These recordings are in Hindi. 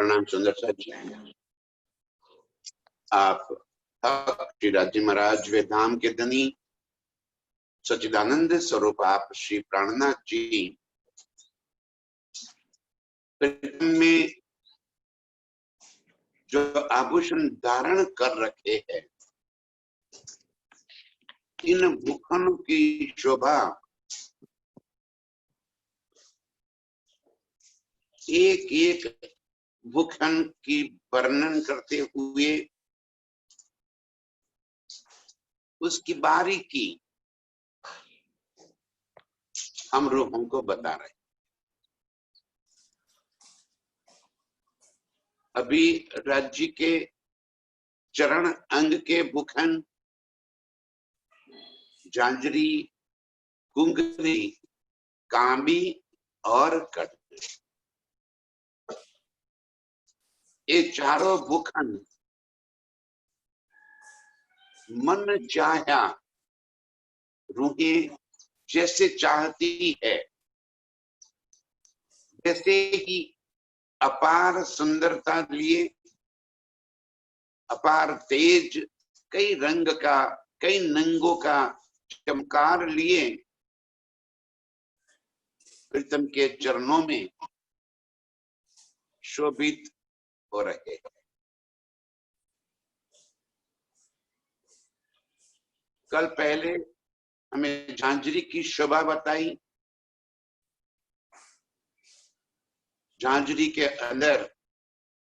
प्रणाम सुंदर साहब जी। आप श्री राज्य महाराज वे धाम के धनी सच्चिदानंद स्वरूप आप श्री प्राणनाथ जी में जो आभूषण धारण कर रखे हैं, इन भूखनों की शोभा एक एक भूखन की वर्णन करते हुए उसकी बारीकी हम रूहों को बता रहे हैं। अभी राज्य के चरण अंग के भूखन, झांझरी, कुंगरी, कांबी और कट, ये चारों भूखन मन चाहा रूहें जैसे चाहती है वैसे ही अपार सुंदरता लिए, अपार तेज, कई रंग का, कई नंगों का चमकार लिए प्रीतम के चरणों में शोभित हो रहे हैं। कल पहले हमें झांझरी की शोभा बताई। झांझरी के अंदर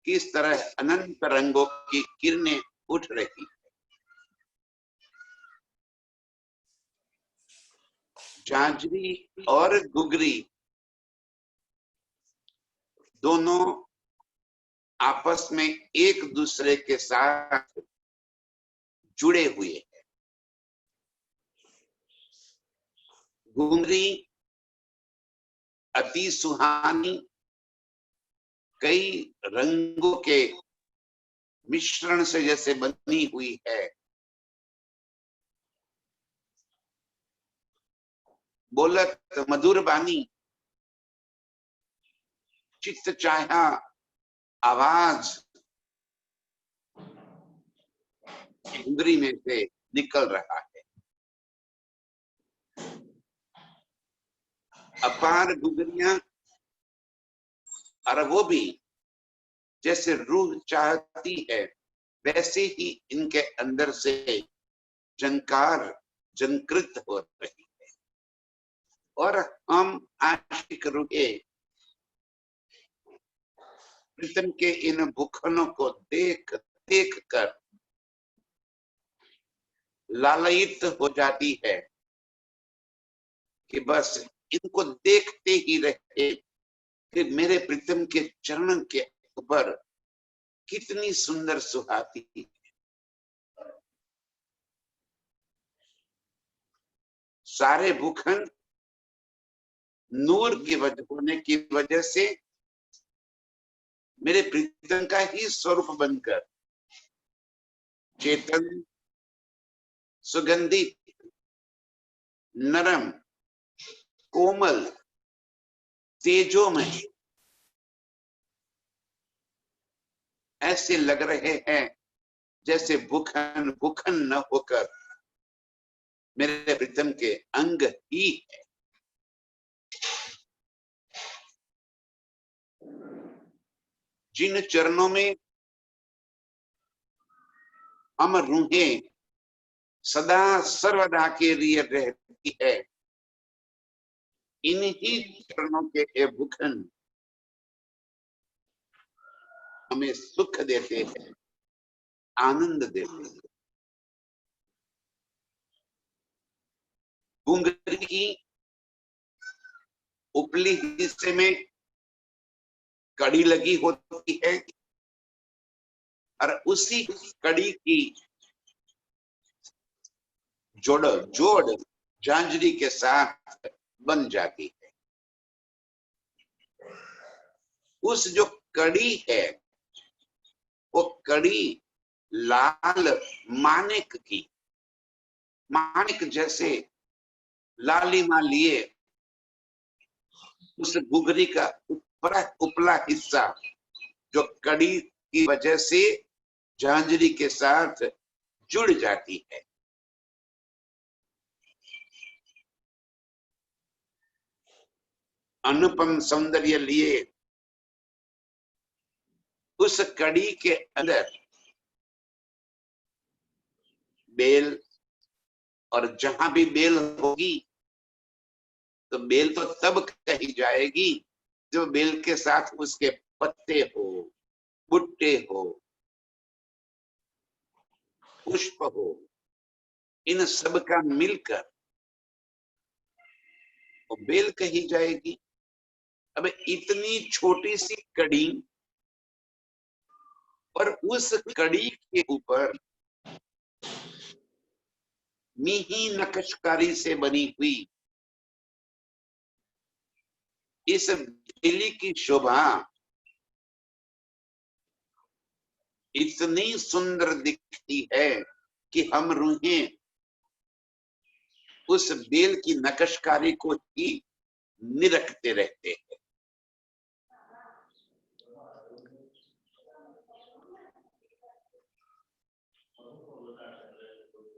किस तरह अनंत रंगों की किरणें उठ रही। झांझरी और घुघरी दोनों आपस में एक दूसरे के साथ जुड़े हुए हैं। घुंघरी अति सुहानी, कई रंगों के मिश्रण से जैसे बनी हुई है। बोलत मधुर बानी, चित्त चाहा आवाज घुंघरी में से निकल रहा है। अपार घुघरियां, और वो भी जैसे रूह चाहती है वैसे ही इनके अंदर से झंकार झंकृत हो रही है। और हम आशिक रूहे प्रीतम के इन भूखनों को देख देख कर लालयित हो जाती है कि बस इनको देखते ही रहे कि मेरे प्रीतम के चरण के ऊपर कितनी सुंदर सुहाती है। सारे भूखन नूर की होने की वजह से मेरे प्रीतम का ही स्वरूप बनकर चेतन, सुगंधित, नरम, कोमल, तेजोमय ऐसे लग रहे हैं जैसे भूखन भूखन न होकर मेरे प्रीतम के अंग ही है। जिन चरणों में हम रूहें सदा सर्वदा के लिए रहती है, इन्हीं चरणों के ये भूखन हमें सुख देते हैं, आनंद देते हैं। घुंघरी की उपली हिस्से में कड़ी लगी होती है और उसी कड़ी की जोड़ झांझरी के साथ बन जाती है। उस जो कड़ी है वो कड़ी लाल माणिक की, माणिक जैसे लालिमा लिए उस घुघरी का उपला हिस्सा जो कड़ी की वजह से झांझरी के साथ जुड़ जाती है। अनुपम सौंदर्य लिए उस कड़ी के अंदर बेल, और जहां भी बेल होगी तो बेल तो तब कही जाएगी जो बेल के साथ उसके पत्ते हो, बुट्टे हो, पुष्प हो, इन सब का मिलकर वो बेल कही जाएगी। अब इतनी छोटी सी कड़ी और उस कड़ी के ऊपर मिही नक्शकारी से बनी हुई इस बेली की शोभा इतनी सुंदर दिखती है कि हम रूहें उस बेल की नक्शकारी को ही निरखते रहते हैं।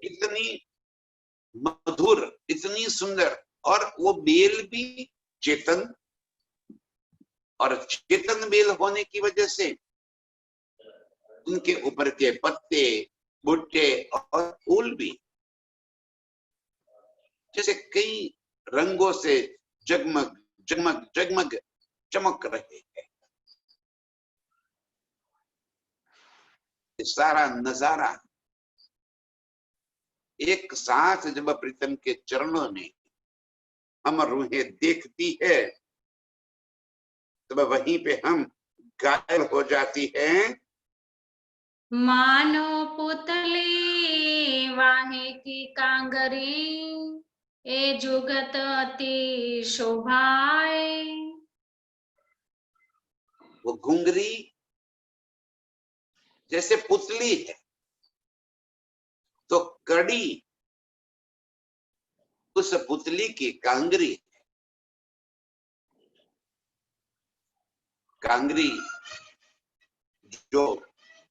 इतनी मधुर, इतनी सुंदर, और वो बेल भी चेतन, और चेतन बेल होने की वजह से उनके ऊपर के पत्ते, बुट्टे और फूल भी जैसे कई रंगों से जगमग जगमग जगमग चमक रहे हैं। सारा नजारा एक साथ जब प्रीतम के चरणों में हम रूहें देखती है तब वहीं पे हम घायल हो जाती है। मानो पुतली वाहे की कांगरी, ए जुगत अति शोभाए। वो घुंगरी जैसे पुतली है तो कड़ी उस पुतली की कांगरी है। कांगरी जो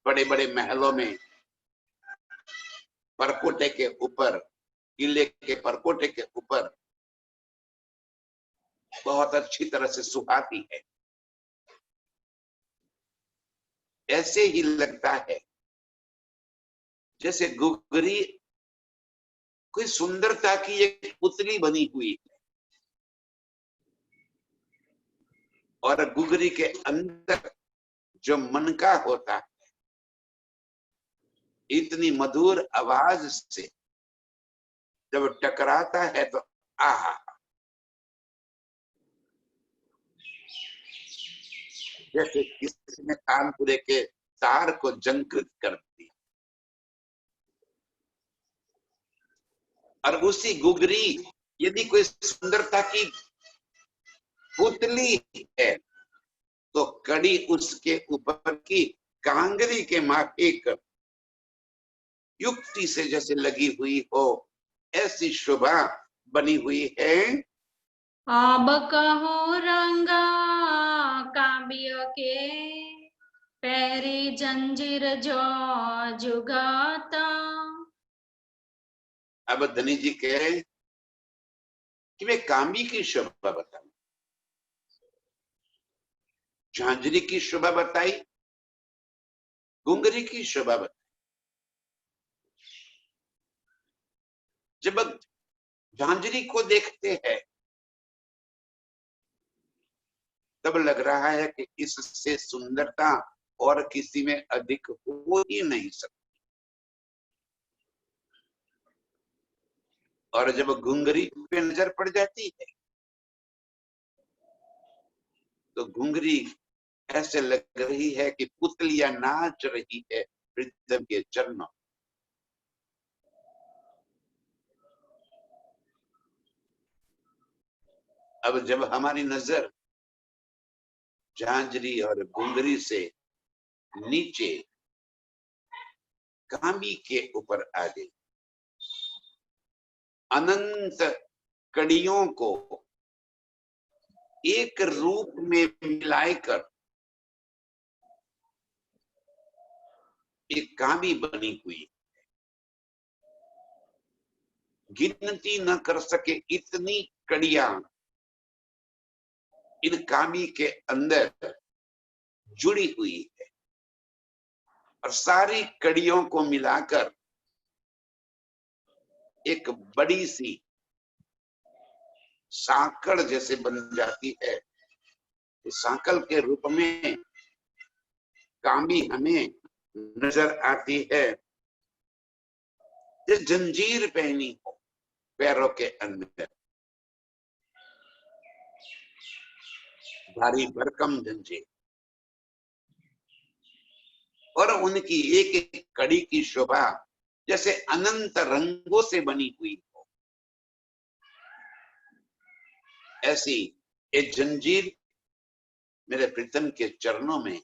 बड़े बड़े महलों में परकोटे के ऊपर, किले के परकोटे के ऊपर बहुत अच्छी तरह से सुहाती है, ऐसे ही लगता है जैसे घुंगरी कोई सुंदरता की एक पुतली बनी हुई है और घुंगरी के अंदर जो मन का होता है इतनी मधुर आवाज से जब टकराता है तो आहा, जैसे किसी ने कानपुरे के तार को झंकृत कर दिया। और उसी घुंगरी यदि कोई सुंदरता की पुतली है तो कड़ी उसके ऊपर की कांगरी के माफिक युक्ति से जैसे लगी हुई हो, ऐसी शोभा बनी हुई है। अब कहो रंगा काव्य के, पैरी जंजीर जो जुगाता। अब धनी जी कह रहे कि मैं कांबी की शोभा बताऊं, झांझरी की शोभा बताई, घुंगरी की शोभा बताई। जब झांझरी को देखते हैं तब लग रहा है कि इससे सुंदरता और किसी में अधिक हो ही नहीं सकती। और जब घुंगरी पे नजर पड़ जाती है तो घुंगरी ऐसे लग रही है कि पुतलियां नाच रही है प्रीतम के चरणों। अब जब हमारी नजर झांझरी और घुंगरी से नीचे कांबी के ऊपर आ गई, अनंत कड़ियों को एक रूप में मिलाकर एक कामी बनी हुई, गिनती न कर सके इतनी कड़ियां इन कामी के अंदर जुड़ी हुई है, और सारी कड़ियों को मिलाकर एक बड़ी सी सांकड़ जैसे बन जाती है। इस सांकल के रूप में कामी हमें नजर आती है, जिस जंजीर पहनी हो पैरों के अंदर, भारी भरकम जंजीर, और उनकी एक एक कड़ी की शोभा जैसे अनंत रंगों से बनी हुई हो। ऐसी एक जंजीर मेरे प्रीतम के चरणों में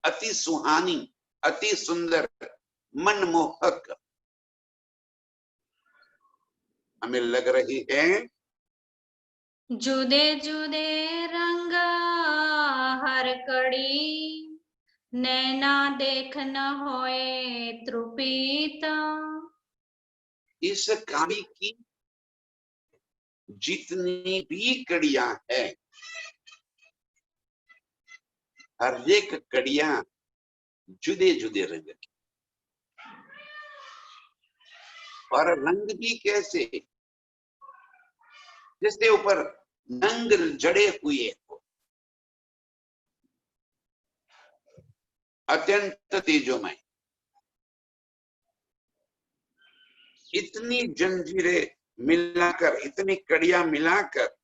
अति सुहानी, अति सुंदर, मनमोहक हमें लग रही है। जुदे जुदे रंग हर कड़ी, नैना देख न होए तृपीत। इस कामी की जितनी भी कड़ियां हैं, हर एक कड़ियां जुदे जुदे रंग की, और रंग भी कैसे, जिसके ऊपर नंग जड़े हुए हो, अत्यंत तेजोमय। इतनी जंजीरें मिलाकर, इतनी कड़ियां मिलाकर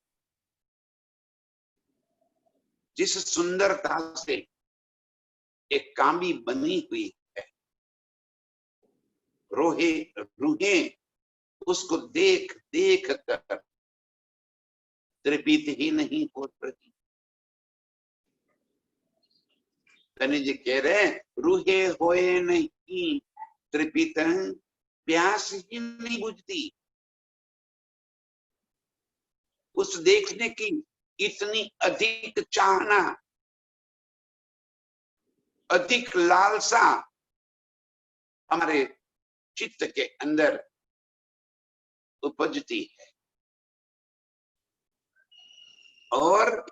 जिस सुंदरता से एक कामी बनी हुई है, रोहे रूहें उसको देख देख कर तृप्त ही नहीं हो रही। तनी जी कह रहे हैं, रूहे होए नहीं तृप्त, प्यास ही नहीं बुझती। उस देखने की इतनी अधिक चाहना, अधिक लालसा हमारे चित्त के अंदर उपजती है, और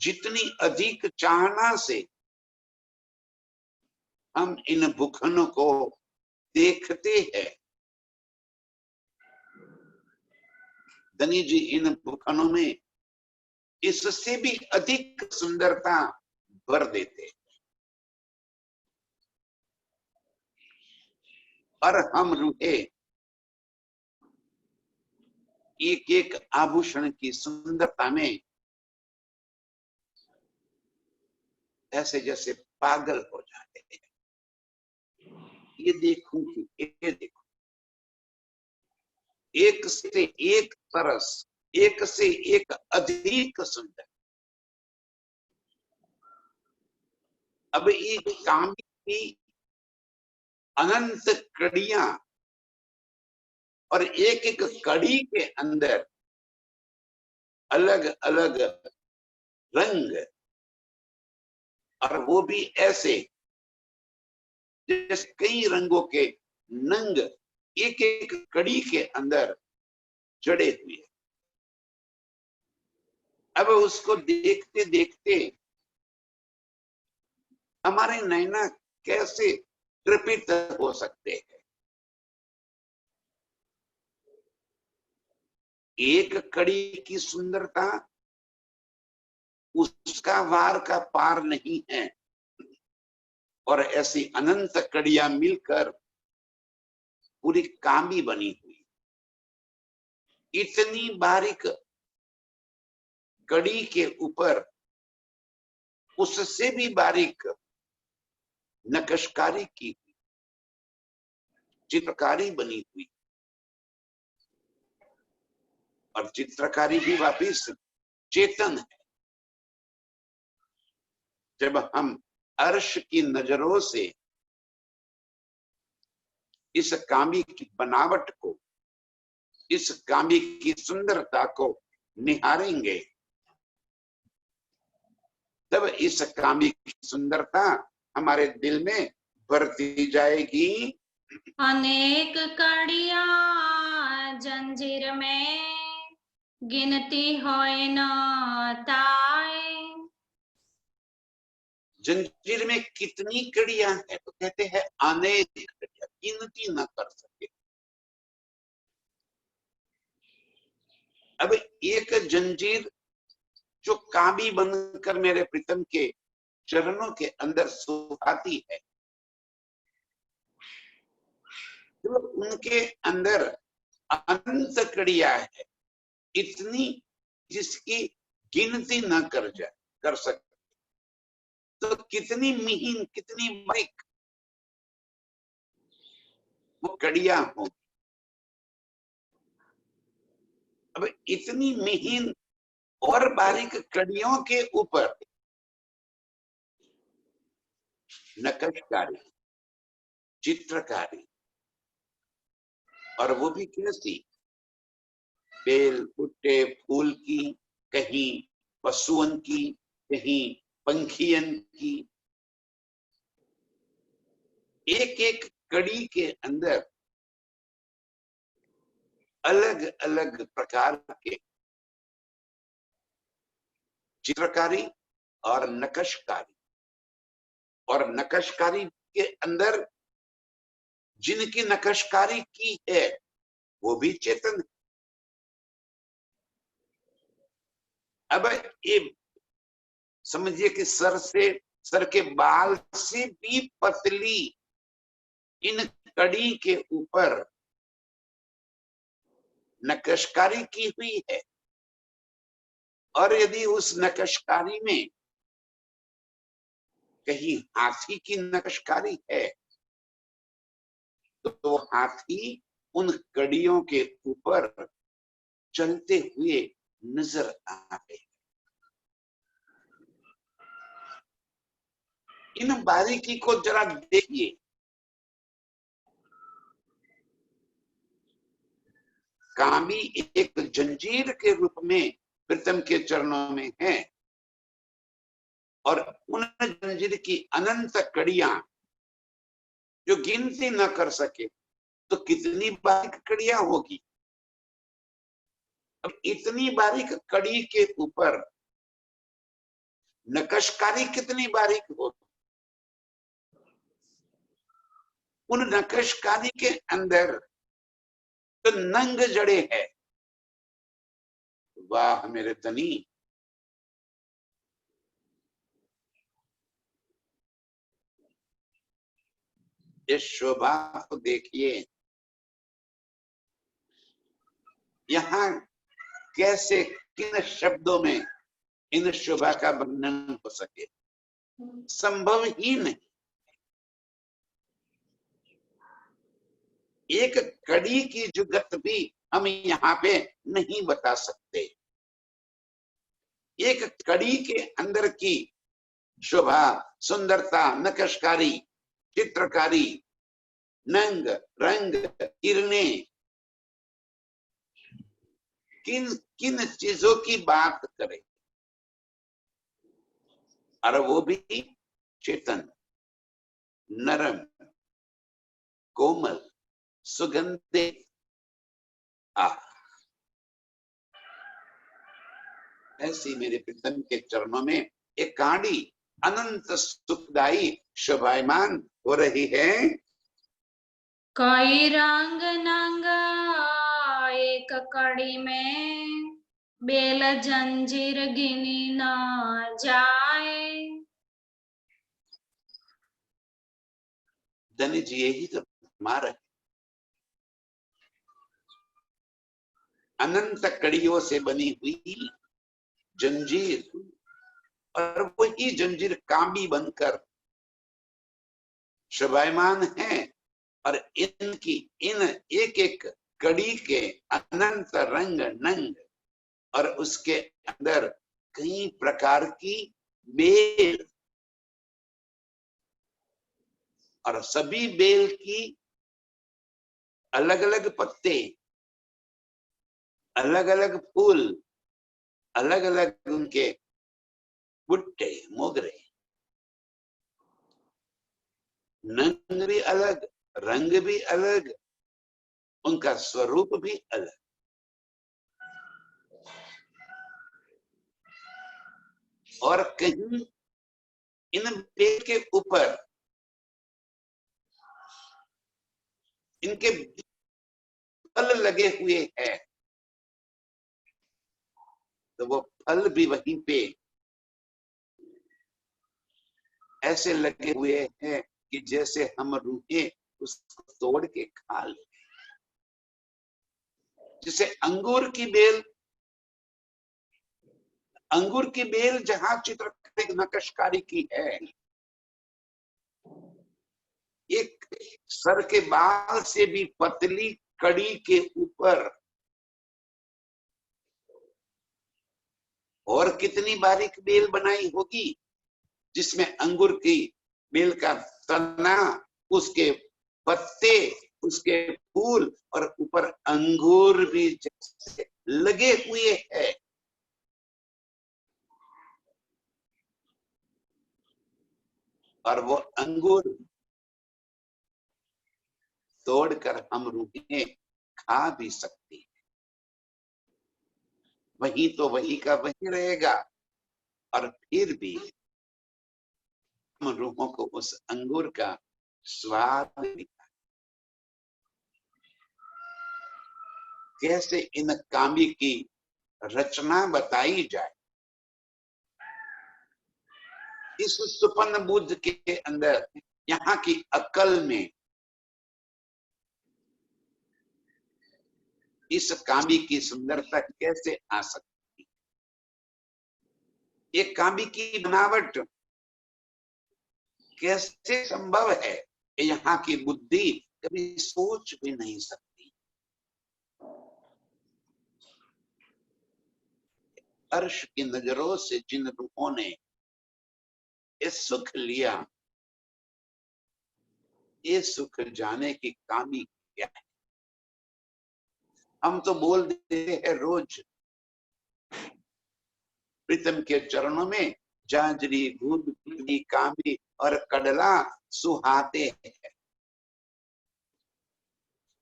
जितनी अधिक चाहना से हम इन भूखनों को देखते हैं, धनी जी इन भूखनों में इससे भी अधिक सुंदरता भर देते, और हम रूहे एक एक आभूषण की सुंदरता में ऐसे जैसे पागल हो जाते हैं। ये देखूं कि ये देखो, एक से एक तरस, एक से एक अधिक सुंदर। अब एक कामी की अनंत कड़ियां, और एक एक कड़ी के अंदर अलग अलग रंग, और वो भी ऐसे जैसे कई रंगों के नंग एक एक कड़ी के अंदर जड़े हुए। अब उसको देखते देखते हमारे नैना कैसे तृप्त हो सकते हैं। एक कड़ी की सुंदरता उसका वार का पार नहीं है, और ऐसी अनंत कड़ियां मिलकर पूरी कामी बनी हुई। इतनी बारीक कड़ी के ऊपर उससे भी बारीक नक्शकारी की हुई, चित्रकारी बनी हुई, और चित्रकारी भी वापिस चेतन है। जब हम अर्श की नजरों से इस कामी की बनावट को, इस कामी की सुंदरता को निहारेंगे, तब इस कामी की सुंदरता हमारे दिल में भरती जाएगी। अनेक कड़ियां जंजीर में गिनती होए न ताए। जंजीर में कितनी कड़ियां हैं, तो कहते हैं अनेक कड़ियां, गिनती न कर सके। अब एक जंजीर जो काबी बनकर मेरे प्रीतम के चरणों के अंदर सुहाती है, जो उनके अंदर अनंत कड़ियां है, इतनी जिसकी गिनती न कर सके, तो कितनी मिहीन, कितनी बारीक वो कड़ियां होंगी। अब इतनी मिहीन और बारीक कड़ियों के ऊपर नक्काशी, चित्रकारी, और वो भी कैसी, बेल पुट्टे फूल की, कहीं पशुओं की, कहीं पंखियन की। एक एक कड़ी के अंदर अलग अलग प्रकार के चित्रकारी और नक्काशी, और नक्काशी के अंदर जिनकी नक्काशी की है वो भी चेतन है। अब ये समझिए कि सर के बाल से भी पतली इन कड़ी के ऊपर नक्काशी की हुई है, और यदि उस नक्काशी में कहीं हाथी की नक्काशी है, तो हाथी उन कड़ियों के ऊपर चलते हुए नजर आए। इन बारीकी को जरा देखिए। कामी एक जंजीर के रूप में प्रीतम के चरणों में है, और उन जंजीर की अनंत कड़ियां जो गिनती न कर सके, तो कितनी बारीक कड़ियां होगी। अब इतनी बारीक कड़ी के ऊपर नक्काशी कितनी बारीक होगी। उन नक्काशी के अंदर तो नंग जड़े है। वाह मेरे धनी, इस शोभा को देखिए। यहाँ कैसे, किन शब्दों में इन शोभा का वर्णन हो सके, संभव ही नहीं। एक कड़ी की जुगत भी हम यहाँ पे नहीं बता सकते। एक कड़ी के अंदर की शोभा, सुंदरता, नक्काशी, चित्रकारी, नंग, रंग, किरणें, किन किन चीजों की बात करें, और वो भी चेतन, नरम, कोमल, सुगंधित। ऐसी मेरे प्रीतम के चरणों में एक कांडी अनंत सुखदाई शोभायमान हो रही है। कई रंग नंग एक कड़ी में बेल जंजीर गिनी न जाए। धनी जी, यही तो मार है। अनंत कड़ियों से बनी हुई जंजीर, और वही जंजीर कांबी बनकर शोभायमान है, और इनकी इन एक एक कड़ी के अनंत रंग नंग, और उसके अंदर कई प्रकार की बेल, और सभी बेल की अलग अलग पत्ते, अलग अलग फूल, अलग अलग उनके बुट्टे, मोगरे। नंग भी अलग, रंग भी अलग, उनका स्वरूप भी अलग। और कहीं इन बेल के ऊपर इनके फल लगे हुए हैं, तो वो फल भी वहीं पे ऐसे लगे हुए हैं कि जैसे हम रूहें उसको तोड़ के खा ले। जैसे अंगूर की बेल जहां चित्रकारी नक्काशी की है, एक सर के बाल से भी पतली कड़ी के ऊपर और कितनी बारीक बेल बनाई होगी, जिसमें अंगूर की बेल का तना, उसके पत्ते, उसके फूल और ऊपर अंगूर भी जैसे लगे हुए हैं। और वो अंगूर तोड़कर हम रूहें खा भी सकती हैं। वही तो वही का वही रहेगा, और फिर भी हम रूहों को उस अंगूर का स्वाद मिला। कैसे इन कामी की रचना बताई जाए। इस सुपन्न बुद्ध के अंदर, यहाँ की अकल में इस कामी की सुंदरता कैसे आ सकती। एक कामी की बनावट कैसे संभव है, यहाँ की बुद्धि कभी सोच भी नहीं सकती। अर्श की नजरों से जिन रूहों ने ये सुख लिया, ये सुख जाने की कामी क्या है। हम तो बोल देते हैं रोज, प्रीतम के चरणों में जांजरी घूद कामी और कडला सुहाते हैं।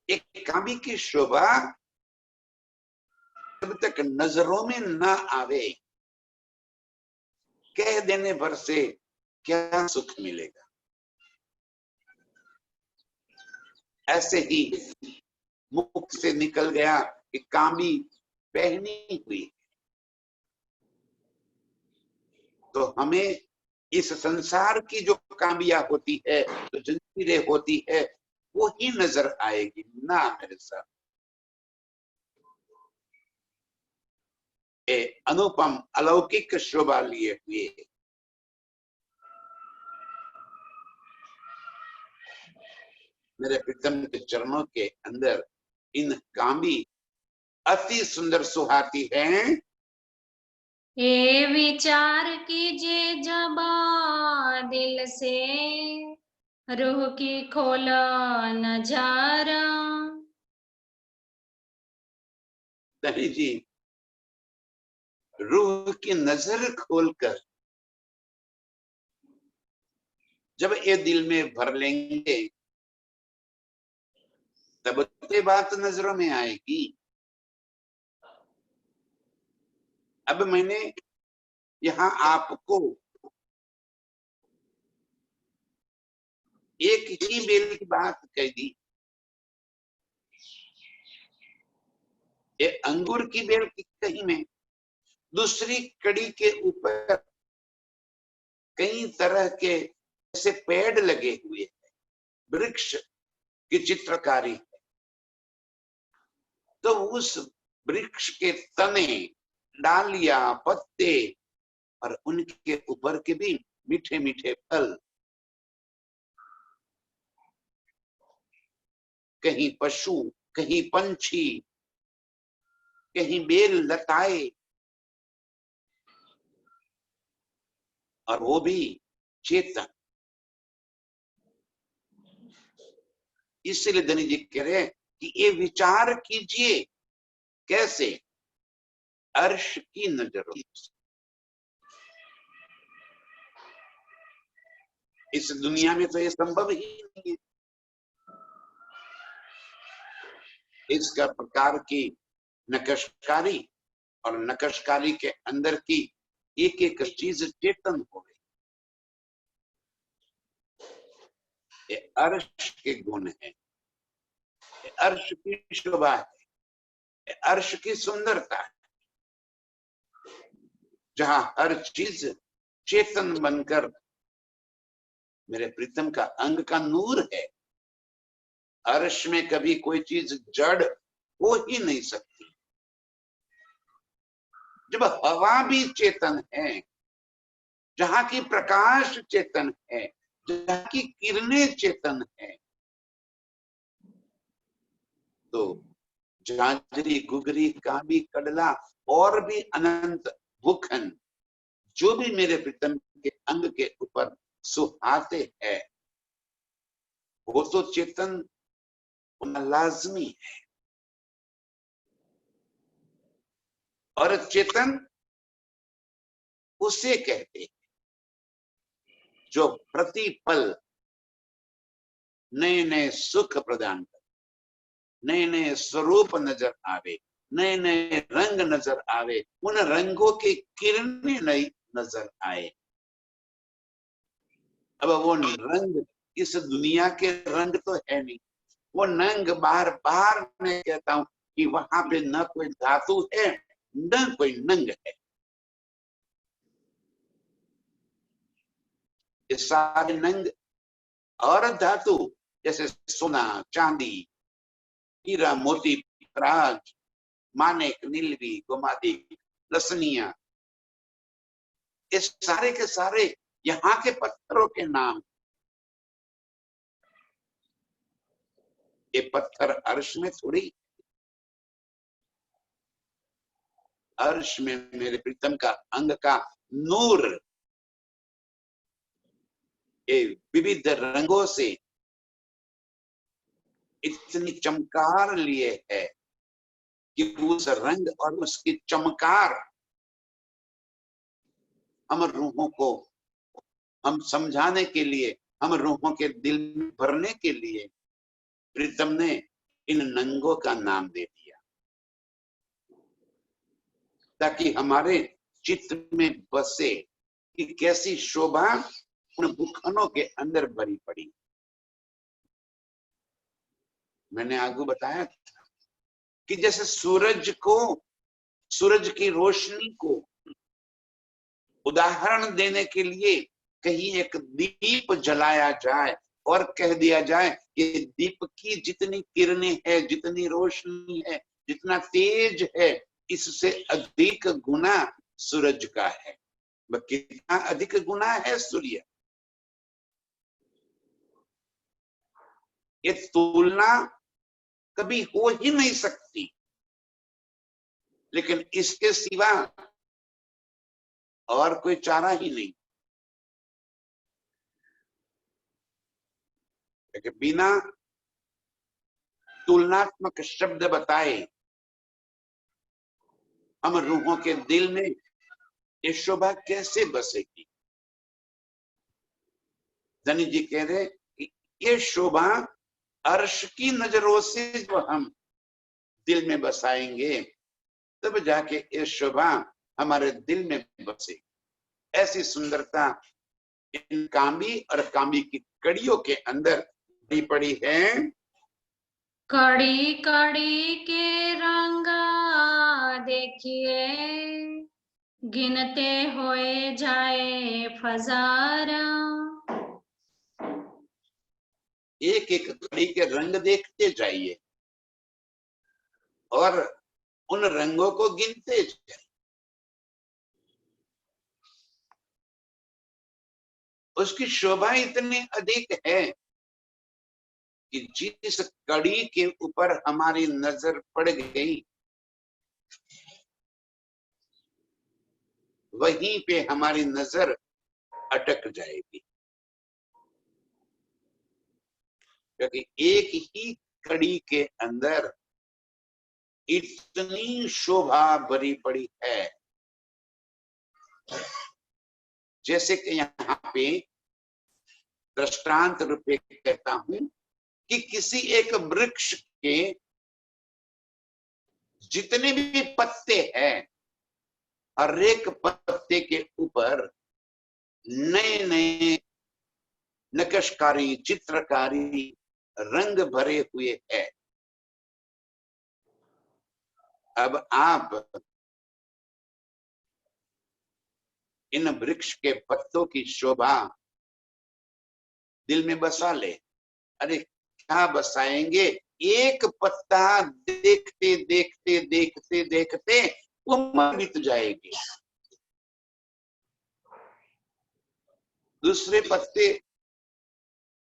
एक कामी की शोभा जब तक नजरों में न आवे, कह देने भर से क्या सुख मिलेगा। ऐसे ही मुख से निकल गया कि कामी पहनी हुई, तो हमें इस संसार की जो कामियां होती है, जो जंजीरें होती है, वो ही नजर आएगी ना मेरे साथ। अनुपम अलौकिक शोभा लिए हुए मेरे प्रीतम के चरणों के अंदर इन कामी अति सुंदर सुहाती हैं। ये विचार कीजिए जब दिल से, रूह की खोला नजारा। धनी जी, रूह की नजर खोलकर जब ये दिल में भर लेंगे, तब ये बात नजरों में आएगी। अब मैंने यहाँ आपको एक ही बेल की बात कह दी। ये अंगूर की बेल की कहीं में, दूसरी कड़ी के ऊपर कई तरह के ऐसे पेड़ लगे हुए हैं, वृक्ष की चित्रकारी है। तो उस वृक्ष के तने, डालियां, पत्ते और उनके ऊपर के भी मीठे मीठे फल, कहीं पशु, कहीं पंछी, कहीं बेल लताए, और वो भी चेतन। इसलिए धनी जी कह रहे हैं कि ये विचार कीजिए कैसे, अर्श की नजरों से। इस दुनिया में तो ये संभव ही नहीं है। इसका प्रकार की नक्शकारी और नक्शकारी के अंदर की एक एक चीज चेतन हो गई। ये अर्श के गुण है, ये अर्श की शोभा है, ये अर्श की सुंदरता है, जहां हर चीज चेतन बनकर मेरे प्रीतम का अंग का नूर है। अर्श में कभी कोई चीज जड़ हो ही नहीं सकती। जब हवा भी चेतन है, जहां की प्रकाश चेतन है, जहां की किरणें चेतन है, तो झांझरी गुगरी काबी कड़ला और भी अनंत भूखन जो भी मेरे प्रीतम के अंग के ऊपर सुहाते हैं, वो तो चेतन होना लाजमी है। और चेतन उसे कहते हैं जो प्रतिपल नए नए सुख प्रदान करे, नए नए स्वरूप नजर आवे, नए नए रंग नजर आवे, उन रंगों की किरणें नई नजर आए। अब वो रंग इस दुनिया के रंग तो है नहीं, वो नंग बार बार मैं कहता हूं कि वहां पे न कोई धातु है न कोई नंग है। ये सारे नंग और धातु जैसे सोना चांदी हीरा मोती राज मानिक नीलवी गोमादी लसनिया, इस सारे के सारे यहाँ के पत्थरों के नाम। ये पत्थर अर्श में थोड़ी, अर्श में मेरे प्रीतम का अंग का नूर ये विविध रंगों से इतनी चमकार लिए है कि उस रंग और उसकी चमकार हम रूहों को हम समझाने के लिए, हम रूहों के दिल में भरने के लिए प्रीतम ने इन नंगों का नाम दे दिया, ताकि हमारे चित्त में बसे कि कैसी शोभा उन भूखनों के अंदर भरी पड़ी। मैंने आगे बताया कि जैसे सूरज की रोशनी को उदाहरण देने के लिए कहीं एक दीप जलाया जाए और कह दिया जाए कि दीप की जितनी किरणें है, जितनी रोशनी है, जितना तेज है, इससे अधिक गुना सूरज का है। कितना अधिक गुना है सूर्य, ये तुलना कभी हो ही नहीं सकती। लेकिन इसके सिवा और कोई चारा ही नहीं, बिना तुलनात्मक शब्द बताए हम रूहों के दिल में ये शोभा कैसे बसेगी। धनी जी कह रहे कि ये शोभा अर्श की नजरों से जो हम दिल में बसाएंगे तब जाके ये शोभा हमारे दिल में बसेगी। ऐसी सुंदरता इन कांबी और कांबी की कड़ियों के अंदर भी पड़ी है। कड़ी कड़ी के रंग देखिए गिनते होए जाए फजारा। एक एक कड़ी के रंग देखते जाइए और उन रंगों को गिनते जाइए। उसकी शोभा इतनी अधिक है कि जिस कड़ी के ऊपर हमारी नजर पड़ गई वहीं पे हमारी नजर अटक जाएगी, क्योंकि एक ही कड़ी के अंदर इतनी शोभा भरी पड़ी है। जैसे कि यहाँ पे दृष्टांत रूपे कहता हूं कि किसी एक वृक्ष के जितने भी पत्ते हैं, हर एक पत्ते के ऊपर नए नए नक्शकारी, चित्रकारी रंग भरे हुए हैं। अब आप इन वृक्ष के पत्तों की शोभा दिल में बसा ले। अरे क्या बसाएंगे, एक पत्ता देखते देखते देखते देखते उम्र बीत जाएगी, दूसरे पत्ते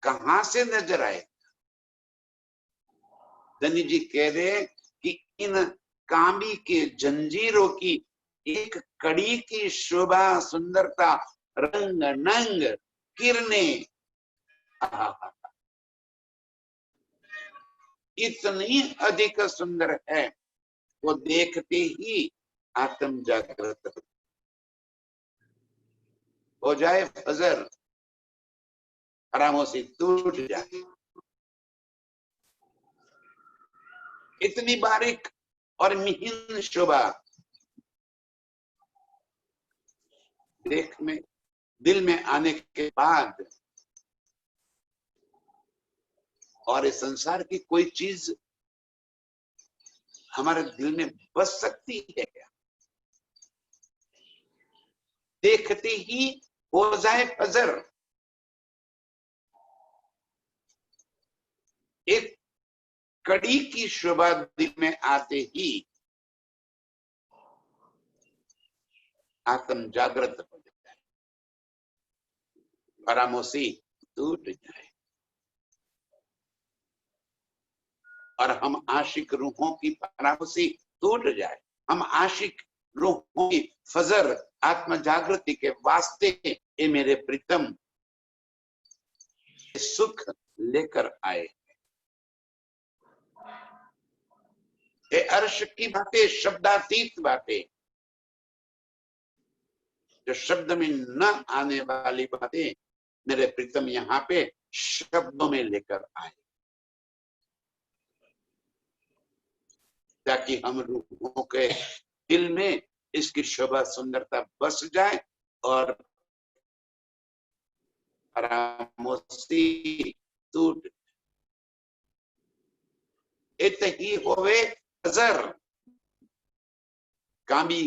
कहां से नजर आए। धनी जी कह रहे हैं कि इन कामी के जंजीरों की एक कड़ी की शोभा, सुंदरता, रंग नंग, किरणें इतनी अधिक सुंदर है, वो देखते ही आत्म जागृत हो जाए, फजर खामोशी टूट जाए। इतनी बारीक और मिहीन शोभा देख में दिल में आने के बाद और इस संसार की कोई चीज हमारे दिल में बस सकती है क्या? देखते ही हो जाए फजर। एक कड़ी की शोभा दिल में आते ही आत्म जागृत हो जाए, खामोशी टूट जाए और हम आशिक रूहों की खामोशी टूट जाए। हम आशिक रूहों की फजर आत्म जागृति के वास्ते ये मेरे प्रीतम सुख लेकर आए। ये अर्श की बातें, शब्दातीत बातें, जो शब्द में न आने वाली बातें मेरे प्रीतम यहाँ पे शब्दों में लेकर आए, ताकि हम रूहों के दिल में इसकी शोभा सुंदरता बस जाए और खामोशी टूट। इत ही होवे फजर, कामी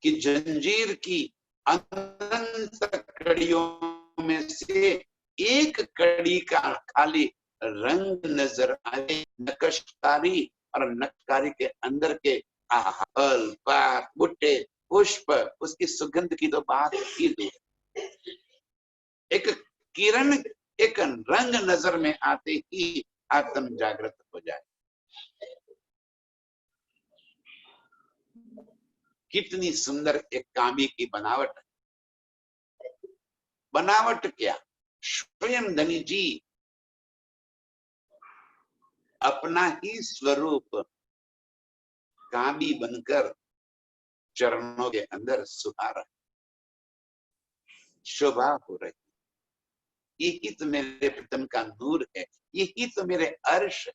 की जंजीर की अनंत कड़ियों में से एक कड़ी का खाली रंग नजर आए, नक्शकारी, और नक्शकारी के अंदर के फल, पात, बूटे, पुष्प, उसकी सुगंध की तो बात ही दूर। एक किरण, एक रंग नजर में आते ही आत्म जागृत हो जाए। कितनी सुंदर एक कामी की बनावट। बनावट क्या, स्वयं धनी जी अपना ही स्वरूप कामी बनकर चरणों के अंदर सुखा रहे, शोभा हो रही। यही तो मेरे प्रीतम का नूर है, यही तो मेरे अर्श।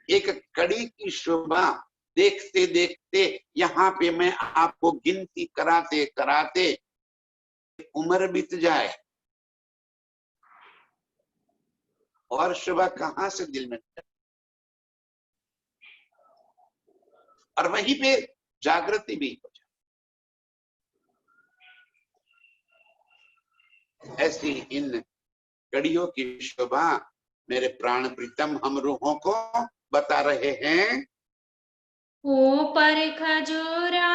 एक कड़ी की शोभा देखते देखते यहाँ पे मैं आपको गिनती कराते कराते उम्र बीत जाए और शोभा कहां से दिल में, और वहीं पे जागृति भी हो जाए। ऐसी इन कड़ियों की शोभा मेरे प्राण प्रीतम हम रूहों को बता रहे हैं। ऊपर खजूरा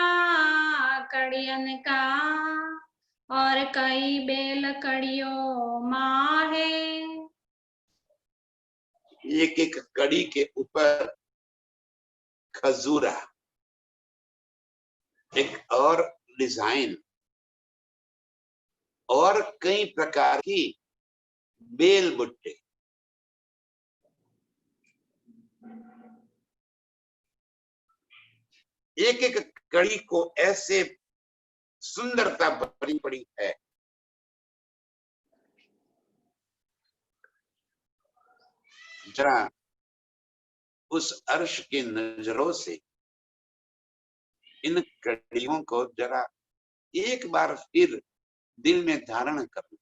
कड़ियन का और कई बेल कड़ियों माँ है। एक एक कड़ी के ऊपर खजूरा, एक और डिजाइन, और कई प्रकार की बेल बुट्टे। एक एक कड़ी को ऐसे सुंदरता भरी पड़ी है। जरा उस अर्श की नजरों से इन कड़ियों को जरा एक बार फिर दिल में धारण कर लो।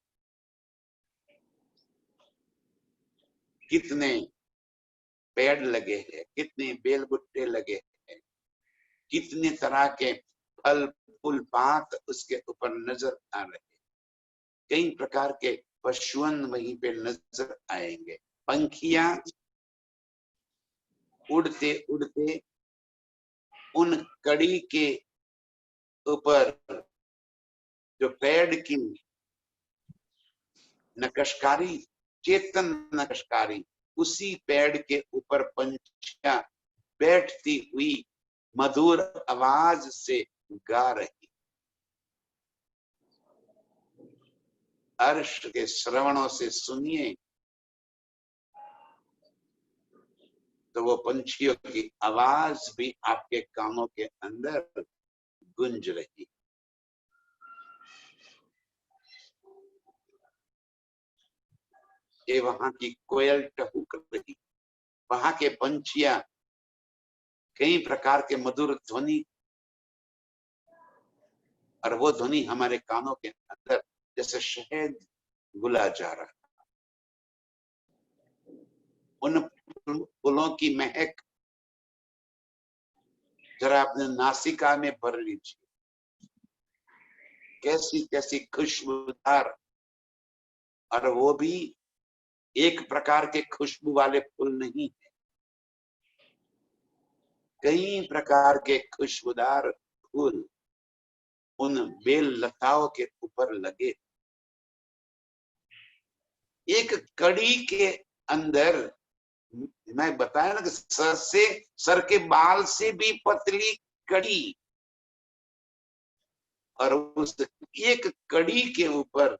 कितने पेड़ लगे हैं, कितने बेल बुट्टे लगे हैं, कितने तरह के फल फूल पात उसके ऊपर नजर आ रहे हैं। कई प्रकार के पशुअन वहीं पे नजर आएंगे। पंखियां उड़ते उड़ते उन कड़ी के ऊपर जो पेड़ की नक्शकारी, चेतन नक्शकारी, उसी पेड़ के ऊपर पंछियां बैठती हुई मधुर आवाज से गा रही। अर्श के श्रवणों से सुनिए तो वो पंछियों की आवाज भी आपके कानों के अंदर गूंज रही। ये वहां की कोयल टहुक रही, वहां के पंछियां कई प्रकार के मधुर ध्वनि, और वो ध्वनि हमारे कानों के अंदर जैसे शहद घुला जा रहा। उन फूलों की महक जरा अपने नासिका में भर लीजिए। कैसी कैसी खुशबूदार, और वो भी एक प्रकार के खुशबू वाले फूल नहीं है, कई प्रकार के खुशबूदार फूल उन बेल लताओं के ऊपर लगे। एक कड़ी के अंदर, मैं बताया ना कि सर के बाल से भी पतली कड़ी, और उस एक कड़ी के ऊपर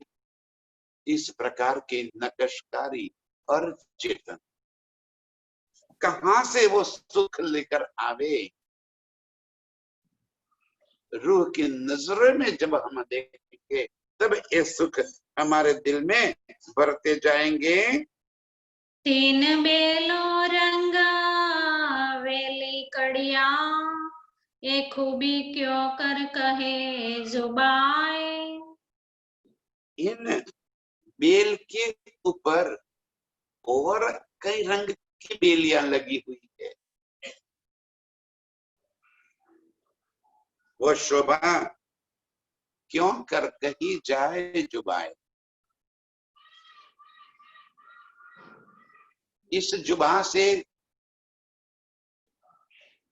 इस प्रकार के नक्शकारी और चेतन, कहां से वो सुख लेकर आवे। रूह की नजरों में जब हम देखेंगे तब ये सुख हमारे दिल में भरते जाएंगे। तीन बेलो रंगा वेली कड़िया, ये खूबी क्यों कर कहे जुबाए। इन बेल के ऊपर और कई रंग की बेलियां लगी हुई है। वो शोभा क्यों कर कही जाए जुबाए। इस जुबा से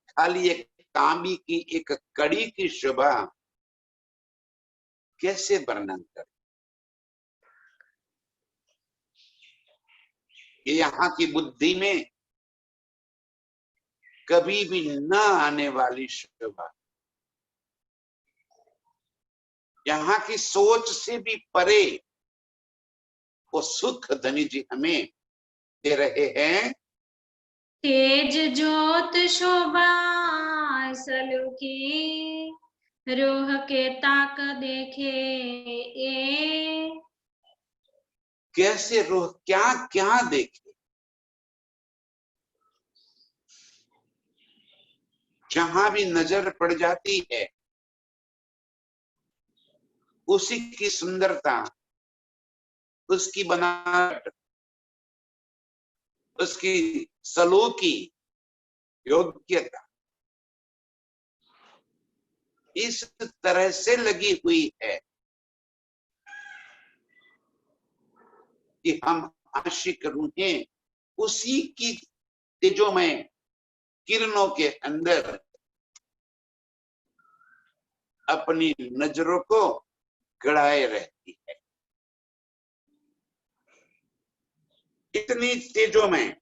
खाली एक तांबी की एक कड़ी की शोभा कैसे वर्णन करें। ये यहाँ की बुद्धि में कभी भी न आने वाली शोभा, यहाँ की सोच से भी परे वो सुख धनी जी हमें दे रहे हैं। तेज ज्योत शोभा सलू की, रूह के ताक देखे ए। कैसे रूह क्या क्या देखे। जहां भी नजर पड़ जाती है उसी की सुंदरता, उसकी बनावट, उसकी सलूकी योग्यता इस तरह से लगी हुई है कि हम आशिक रूहें उसी की तेजोमय किरणों के अंदर अपनी नजरों को गड़ाए रहती है। इतनी तेजों में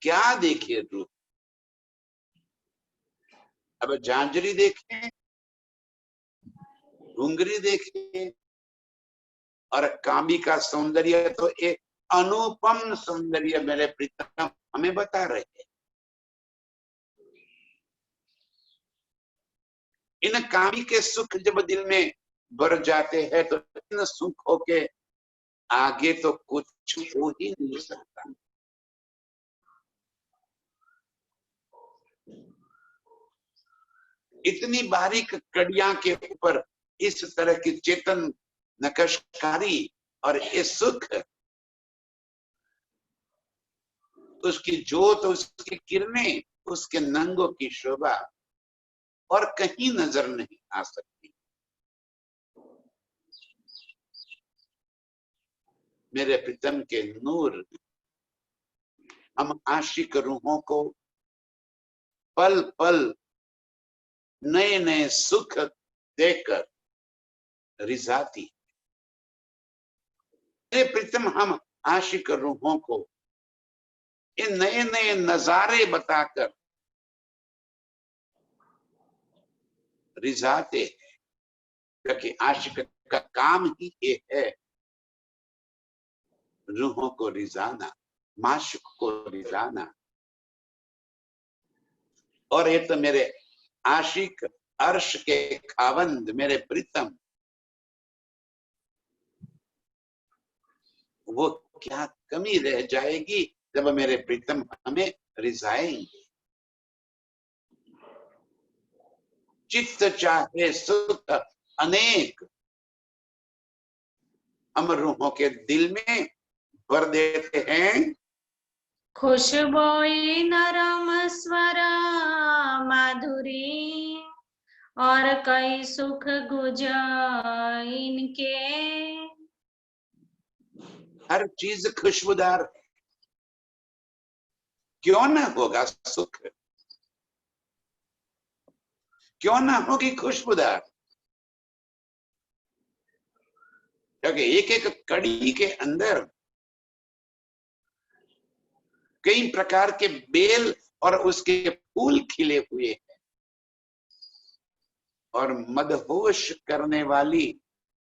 क्या देखे रूह। अब झांझरी देखें, घुंघरी देखें, और कांबी का सौंदर्य तो एक अनुपम सौंदर्य मेरे प्रीतम हमें बता रहे हैं। इन कामी के सुख जब दिल में भर जाते हैं तो इन सुखों के आगे तो कुछ हो ही नहीं सकता। इतनी बारीक कड़ियां के ऊपर इस तरह की चेतन नक्शकारी और ये सुख, उसकी जोत, उसकी किरणें, उसके नंगों की शोभा और कहीं नजर नहीं आ सकती। मेरे प्रीतम के नूर हम आशिक रूहों को पल पल नए नए सुख देकर रिझाती। मेरे प्रीतम हम आशिक रूहों को इन नए नए नजारे बताकर रिझाते हैं, क्योंकि आशिक का काम ही ये है रूहों को रिझाना, माशूक को रिझाना। और ये तो मेरे आशिक अर्श के खावंद मेरे प्रीतम, वो क्या कमी रह जाएगी जब मेरे प्रीतम हमें रिझाएंगे। चित्त चाहे सुख अनेक हम रूहों के दिल में भर देते हैं। खुशबोई नरम स्वर माधुरी और कई सुख गुजर इनके। हर चीज खुशबूदार है, क्यों ना होगा सुख, क्यों ना होगी खुशबूदार। क्योंकि एक एक कड़ी के अंदर कई प्रकार के बेल और उसके फूल खिले हुए हैं, और मदहोश करने वाली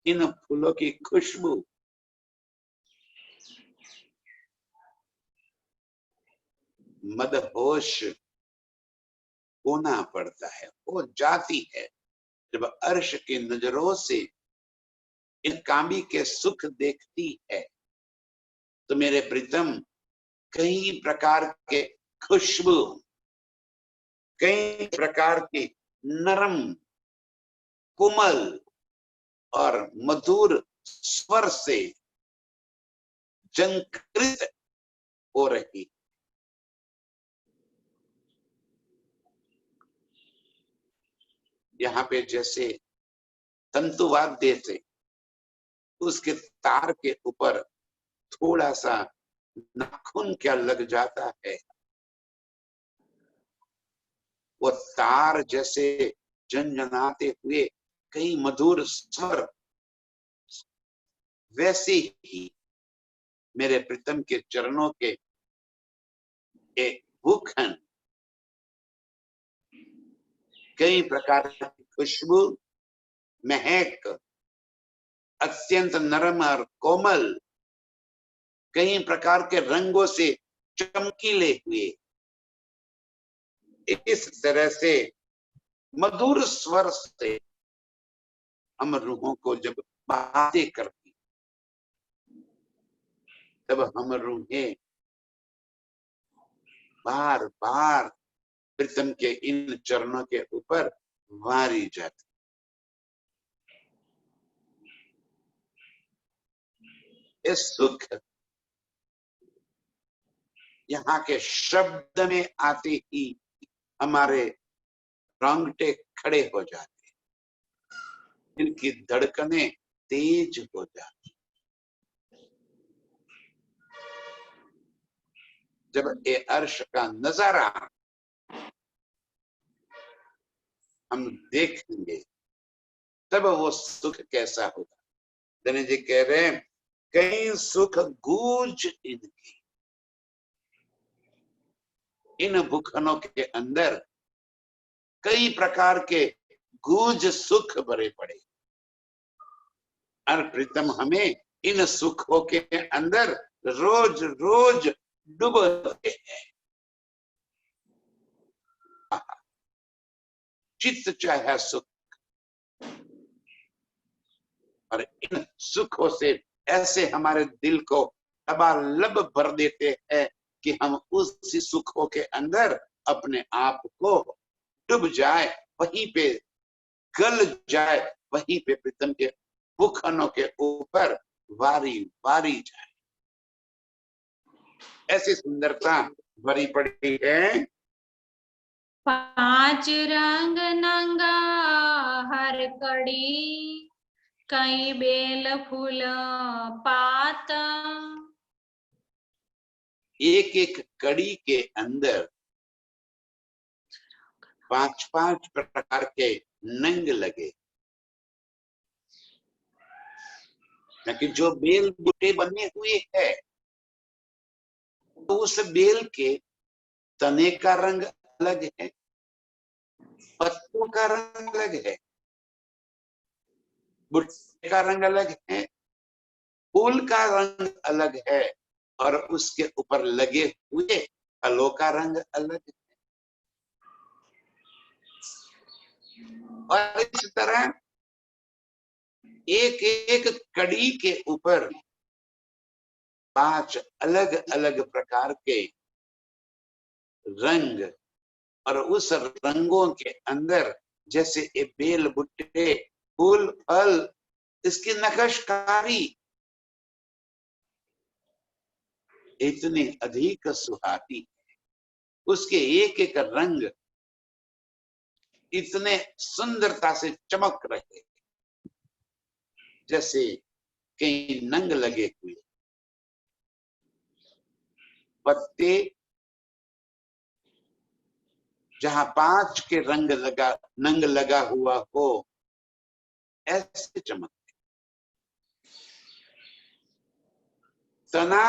इन फूलों की खुशबू मदहोश होना पड़ता है, वो जाती है जब अर्श की नजरों से इन कामी के सुख देखती है। तो मेरे प्रीतम कई प्रकार के खुशबू, कई प्रकार के नरम कोमल और मधुर स्वर से झंकृत हो रही। यहाँ पे जैसे तंतुवाद्य से उसके तार के ऊपर थोड़ा सा नाखून क्या लग जाता है, वो तार जैसे झंझनाते हुए कई मधुर स्वर, वैसे ही मेरे प्रीतम के चरणों के भूखन कई प्रकार की खुशबू, महक, अत्यंत नरम और कोमल, कई प्रकार के रंगों से चमकीले हुए, इस तरह से मधुर स्वर से हम रूहों को जब बातें करती, तब हम रूहें बार बार प्रीतम के इन चरणों के ऊपर वारी जाती। ये सुख यहाँ के शब्द में आते ही हमारे रोंगटे खड़े हो जाते, दिल की धड़कनें तेज हो जाती। जब ये अर्श का नजारा हम देखेंगे तब वो सुख कैसा होगा। धनी जी कह रहे हैं कई सुख गूंज इनकी, इन भूखनों के अंदर कई प्रकार के गूंज सुख भरे पड़े, और प्रीतम हमें इन सुखों के अंदर रोज रोज डुबोते हैं। चित्त चाहे सुख और इन सुखों से ऐसे हमारे दिल को लबालब भर देते हैं कि हम उसी सुखों के अंदर अपने आप को डूब जाए, वहीं पे गल जाए, वहीं पे प्रीतम के मुखनों के ऊपर वारी वारी जाए। ऐसी सुंदरता भरी पड़ी है। पांच रंग नंगा हर कड़ी, कई बेल फूल पात। एक एक कड़ी के अंदर 5-5 प्रकार के नंग लगे, कि जो बेल बूटे बने हुए है, तो उस बेल के तने का रंग अलग है, पत्तों का रंग अलग है, बूटे का रंग अलग है, फूल का रंग अलग है, और उसके ऊपर लगे हुए फलों का रंग अलग है। और इस तरह एक एक कड़ी के ऊपर 5 अलग अलग प्रकार के रंग, और उस रंगों के अंदर जैसे ये बेल बुट्टे फूल फल, इसकी नक्शकारी इतनी अधिक सुहाती है, उसके एक एक रंग इतने सुंदरता से चमक रहे जैसे कई नंग लगे हुए। पत्ते जहां 5 के नंग लगा हुआ हो, ऐसे चमकते। तना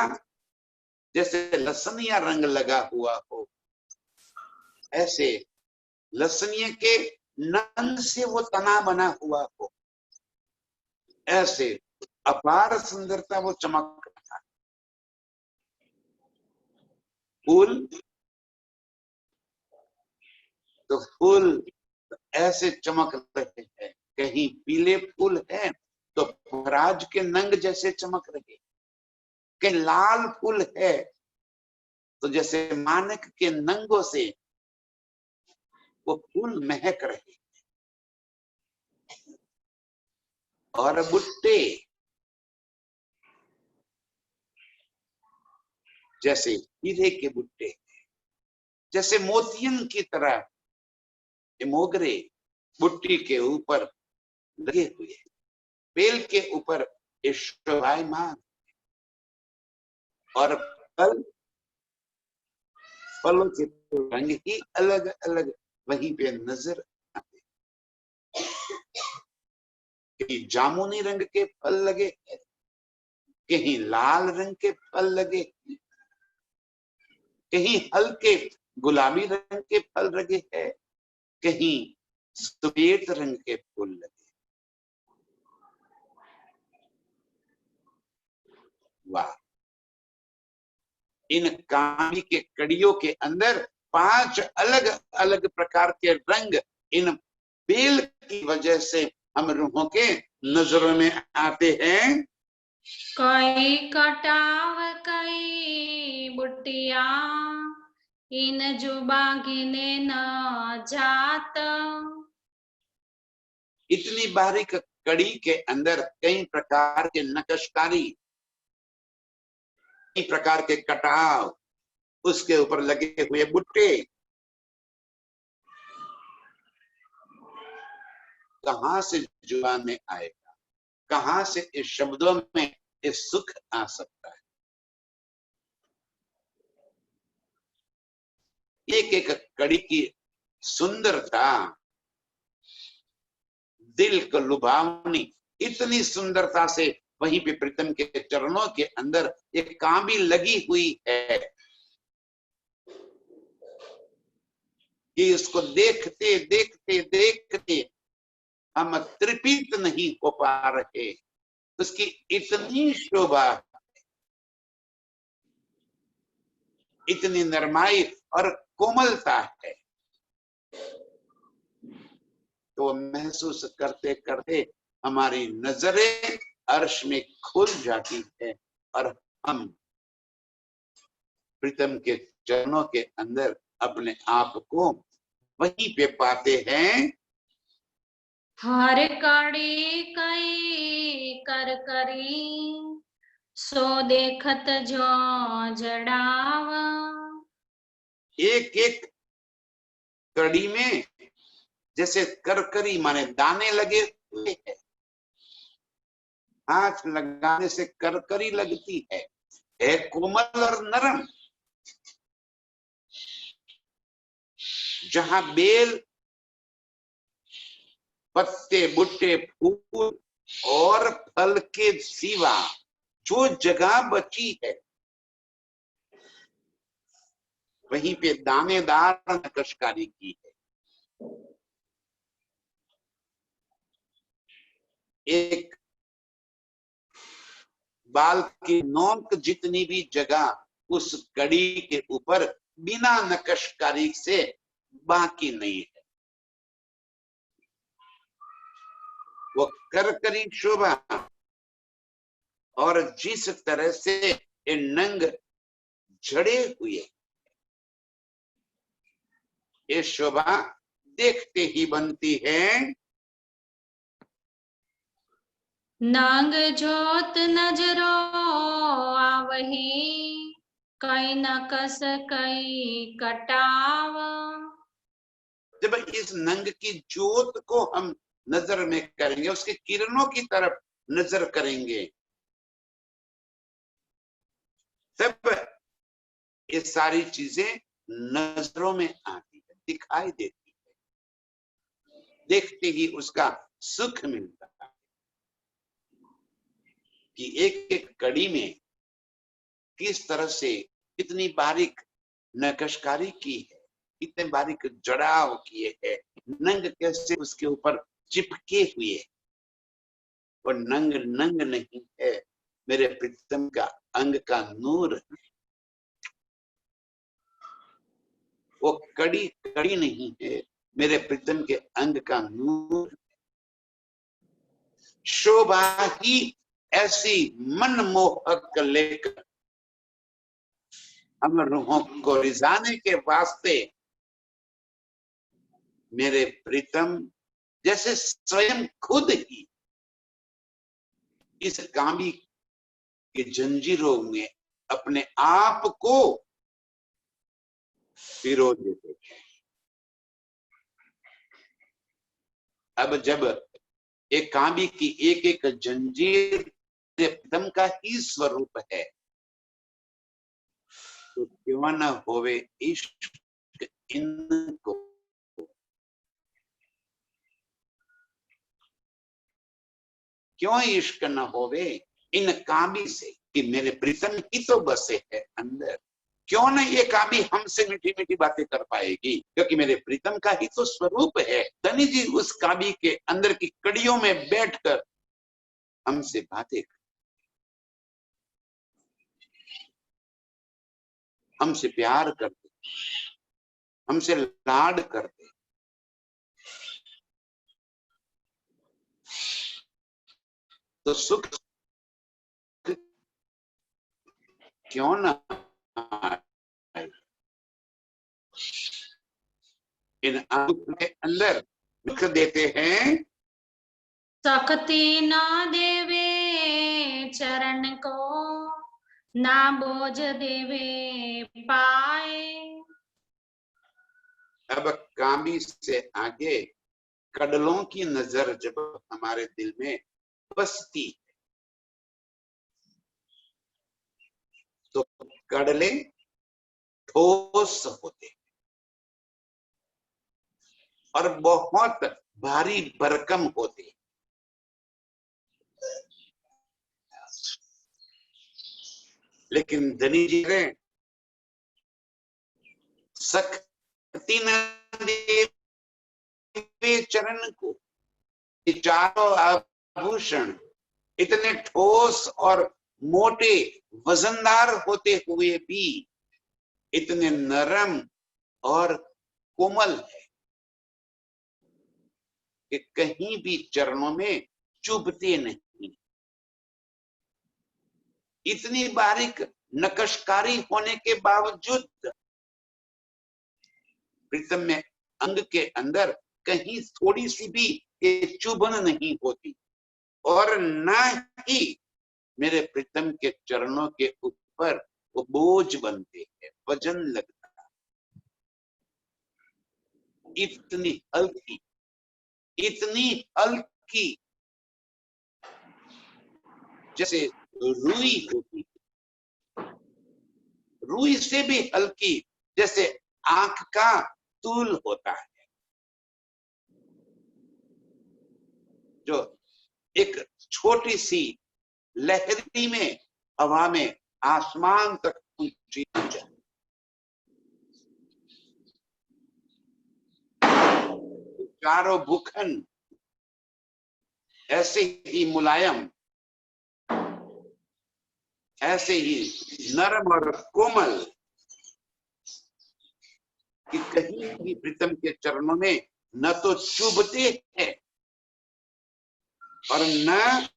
जैसे लसनिया रंग लगा हुआ हो, ऐसे लसनिया के नंग से वो तना बना हुआ हो, ऐसे अपार सुंदरता वो चमक रहा है। फूल तो फूल ऐसे चमक रहे हैं, कहीं पीले फूल हैं तो पुखराज के नंग जैसे चमक रहे, कहीं लाल फूल है तो जैसे मानक के नंगों से वो फूल महक रहे। और बुट्टे जैसे हीरे के बुट्टे, जैसे मोतियन की तरह ये मोगरे बुट्टी के ऊपर लगे हुए, बेल के ऊपर ये शोभायमान, और फलों के रंग ही अलग अलग वहीं पे नजर आते। कहीं जामुनी रंग के फल लगे, कहीं लाल रंग के फल लगे, कहीं हल्के गुलाबी रंग के फल लगे हैं, कहीं सफेद रंग के फूल लगे। वाह! इन कामी के कड़ियों के अंदर 5 अलग अलग प्रकार के रंग इन बेल की वजह से हम रूहों के नजरों में आते हैं। कई कटाव कई बुटिया, इन जुबा गिने न जात। इतनी बारीक कड़ी के अंदर कई प्रकार के नक्शकारी, कई प्रकार के कटाव, उसके ऊपर लगे हुए बुट्टे, कहां से जुबान में आएगा, कहां से इस शब्दों में इस सुख आ सकता है। एक एक कड़ी की सुंदरता दिल को लुभावनी, इतनी सुंदरता से वहीं पे प्रीतम के चरणों के अंदर एक कांबी लगी हुई है कि इसको देखते देखते देखते हम तृप्त नहीं हो पा रहे। उसकी इतनी शोभा, इतनी नरमाई और कोमलता है, तो महसूस करते करते हमारी नजरें अर्श में खुल जाती है और हम प्रीतम के चरणों के अंदर अपने आप को वहीं पे पाते हैं। हर कड़ी कई कर करी सो देखत जो जड़ाव। एक एक कड़ी में जैसे करकरी माने दाने लगे हुए हैं, हाथ लगाने से करकरी लगती है कोमल और नरम। जहां बेल, पत्ते, बुट्टे, फूल और फल के सिवा जो जगह बची है वहीं पे दानेदार नक्शकारी की है। एक बाल की नोक जितनी भी जगह उस कड़ी के ऊपर बिना नक्शकारी से बाकी नहीं है। वो करकरी शोभा और जिस तरह से ये नंग जड़े हुए, ये शोभा देखते ही बनती है। नंग जोत नजरो आवही कई नकस कई कटाव। जब इस नंग की जोत को हम नजर में करेंगे, उसकी किरणों की तरफ नजर करेंगे, तब ये सारी चीजें नजरों में आती है, दिखाई देती है, देखते ही उसका सुख मिलता है कि एक एक कड़ी में किस तरह से कितनी बारीक नक्शकारी की है, कितने बारीक जड़ाव किए हैं, नंग कैसे उसके ऊपर चिपके हुए। और नंग नंग नहीं है, मेरे प्रीतम का अंग का नूर। वो कड़ी कड़ी नहीं है, मेरे प्रीतम के अंग का नूर। शोभा ही ऐसी मनमोहक लेकर हम रूहों को रिझाने के वास्ते मेरे प्रीतम जैसे स्वयं खुद ही इस कामी के जंजीरों में अपने आप को पिरो देते हैं। अब जब एक कामी की एक एक जंजीर प्रीतम का ही स्वरूप है, तो क्यों न होवे इश्क इनको। क्यों इश्क न होवे इन कामी से कि मेरे प्रीतम ही तो बसे है अंदर। क्यों न ये कामी हमसे मीठी मीठी बातें कर पाएगी, क्योंकि मेरे प्रीतम का ही तो स्वरूप है। धनी जी उस कामी के अंदर की कड़ियों में बैठकर हमसे बातें, हमसे प्यार करते, हमसे लाड करते। तो सुख क्यों ना इन अंगों के अंदर लिख देते हैं। शक्ति ना देवे चरण को ना बोझ देवे पाए। अब कामी से आगे कडलों की नजर जब हमारे दिल में बसती है तो कडले ठोस होते और बहुत भारी भरकम होते। लेकिन धनी जी ने शक्ति न देवे चरण को, ये चारों आभूषण इतने ठोस और मोटे वजनदार होते हुए भी इतने नरम और कोमल है कि कहीं भी चरणों में चुभते नहीं। इतनी बारीक नक्शकारी होने के बावजूद प्रीतम में अंग के अंदर कहीं थोड़ी सी भी ये चुभन नहीं होती, और न ही मेरे प्रीतम के चरणों के ऊपर वो बोझ बनते हैं, वजन लगता है। इतनी हल्की, इतनी हल्की, जैसे रुई होती, रुई से भी हल्की, जैसे आंख का तूल होता है, जो एक छोटी सी लहरी में हवा में आसमान तक ऊंची जाए। चारों भूखंड ऐसे ही मुलायम, ऐसे ही नरम और कोमल कि कहीं भी प्रीतम के चरणों में न तो चुभते हैं और न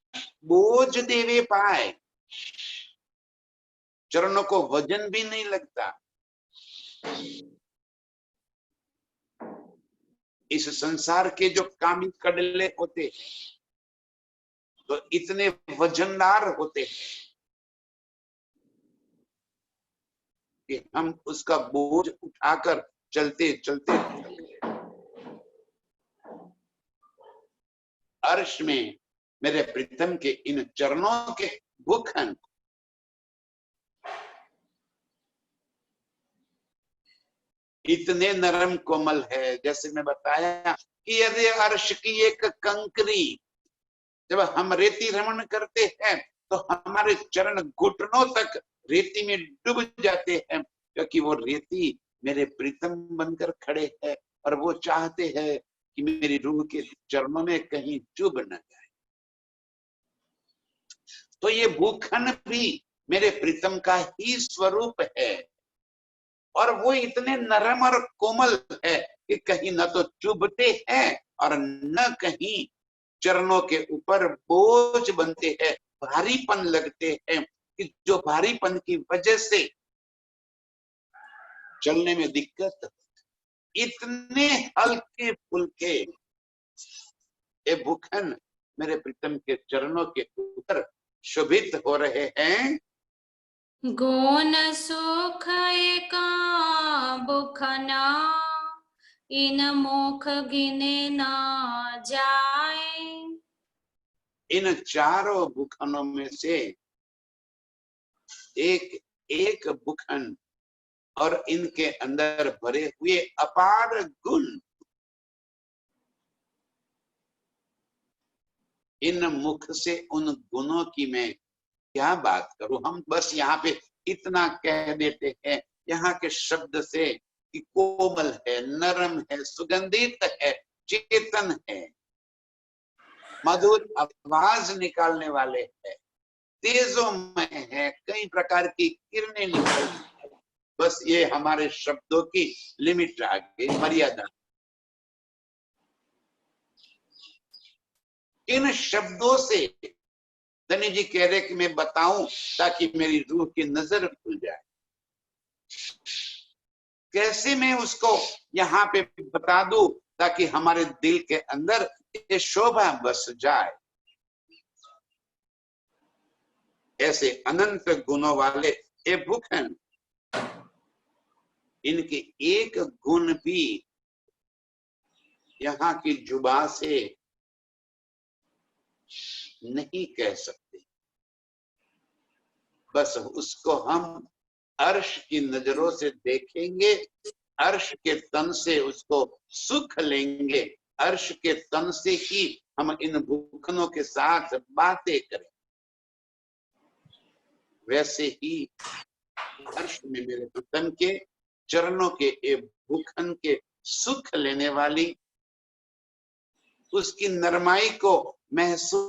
बोझ देवे पाए, चरणों को वजन भी नहीं लगता। इस संसार के जो कामी कड़ले होते हैं तो इतने वजनदार होते हैं कि हम उसका बोझ उठाकर चलते चलते अर्श में मेरे प्रीतम के इन चरणों के भूखंड इतने नरम कोमल है। जैसे मैं बताया कि यदि अर्श की एक कंकरी, जब हम रेती रमण करते हैं तो हमारे चरण घुटनों तक रेती में डूब जाते हैं, क्योंकि वो रेती मेरे प्रीतम बनकर खड़े हैं और वो चाहते हैं कि मेरी रूह के चरणों में कहीं चुभ न जाए। तो ये भूखंड भी मेरे प्रीतम का ही स्वरूप है, और वो इतने नरम और कोमल है कि कहीं न तो चुभते हैं और न कहीं चरणों के ऊपर बोझ बनते हैं, भारीपन लगते हैं कि जो भारीपन की वजह से चलने में दिक्कत। इतने हल्के फुल्के ये भूखंड मेरे प्रीतम के चरणों के ऊपर शोभित हो रहे हैं। गुण सुख एका बुखना, इन मुख गिने ना जाए। इन चारों भूखंडों में से एक एक भूखंड और इनके अंदर भरे हुए अपार गुण, इन मुख से उन गुणों की मैं क्या बात करूं। हम बस यहाँ पे इतना कह देते हैं यहाँ के शब्द से कि कोमल है, नरम है, सुगंधित है, चेतन है, मधुर आवाज निकालने वाले हैं, तेजोमय है, कई प्रकार की किरणें निकलती है। बस ये हमारे शब्दों की लिमिट आ गई, मर्यादा। इन शब्दों से धनी जी कह रहे कि मैं बताऊं ताकि मेरी रूह की नजर खुल जाए। कैसे मैं उसको यहाँ पे बता दूं ताकि हमारे दिल के अंदर ये शोभा बस जाए। ऐसे अनंत गुणों वाले ये भूखंड, इनके एक गुण भी यहाँ की जुबान से नहीं कह सकते। बस उसको हम अर्श की नजरों से देखेंगे, अर्श के तन से उसको सुख लेंगे, अर्श के तन से ही हम इन भूखनों के साथ बातें करें। वैसे ही अर्श में मेरे प्रीतम के चरणों के एक भूखन के सुख लेने वाली उसकी नरमाई को महसूस